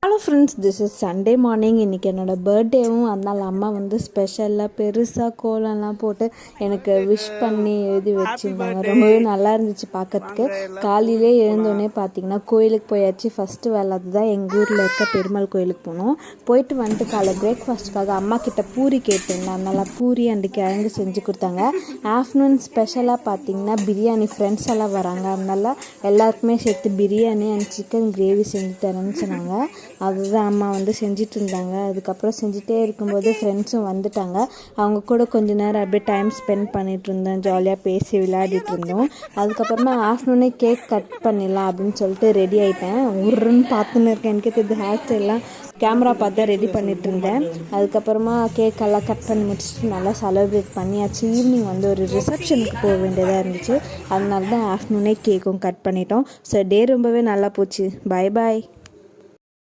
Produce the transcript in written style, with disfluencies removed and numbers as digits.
Hello friends, this is Sunday morning. இன்றைக்கி என்னோடய பர்த்டேவும், அதனால் அம்மா வந்து ஸ்பெஷலாக பெருசாக கோலம்லாம் போட்டு எனக்கு விஷ் பண்ணி எழுதி வச்சுருந்தாங்க. ரொம்பவே நல்லா இருந்துச்சு பார்க்கறதுக்கு. காலையிலே எழுந்தோடனே பார்த்திங்கன்னா கோயிலுக்கு போயாச்சு. ஃபஸ்ட்டு வேலை அதுதான். எங்கள் ஊரில் இருக்க பெருமாள் கோயிலுக்கு போனோம். போயிட்டு வந்துட்டு காலை பிரேக்ஃபாஸ்ட்டுக்காக அம்மா கிட்ட பூரி கேட்டிருந்தேன். அதனால் பூரி அண்டு கிழங்கு செஞ்சு கொடுத்தாங்க. ஆஃப்டர்நூன் ஸ்பெஷலாக பார்த்திங்கன்னா பிரியாணி, ஃப்ரெண்ட்ஸ் எல்லாம் வராங்க. அதனால் எல்லாருக்குமே சேர்த்து பிரியாணி அண்ட் சிக்கன் கிரேவி செஞ்சு தரேன்னு சொன்னாங்க. அதுதான் அம்மா வந்து செஞ்சிட்டு இருந்தாங்க. அதுக்கப்புறம் செஞ்சுட்டே இருக்கும்போது ஃப்ரெண்ட்ஸும் வந்துட்டாங்க. அவங்க கூட கொஞ்ச நேரம் அப்படியே டைம் ஸ்பெண்ட் பண்ணிகிட்டு இருந்தோம். ஜாலியாக பேசி விளையாடிட்டு இருந்தோம். அதுக்கப்புறமா ஆஃப்டர்நூனே கேக் கட் பண்ணிடலாம் அப்படின்னு சொல்லிட்டு ரெடி ஆகிட்டேன். உருன்னு பார்த்துன்னு இருக்கேன். எனக்கு தெரிஞ்ச ஹேர் ஸ்டைல்லாம் கேமரா பார்த்து ரெடி பண்ணிகிட்டு இருந்தேன். அதுக்கப்புறமா கேக்கெல்லாம் கட் பண்ணி முடிச்சுட்டு நல்லா செலிப்ரேட் பண்ணியாச்சு. ஈவினிங் வந்து ஒரு ரிசப்ஷனுக்கு போக வேண்டியதாக இருந்துச்சு. அதனால தான் ஆஃப்டர்நூனே கேக்கும் கட் பண்ணிட்டோம். ஸோ டே ரொம்பவே நல்லா போச்சு. Bye bye.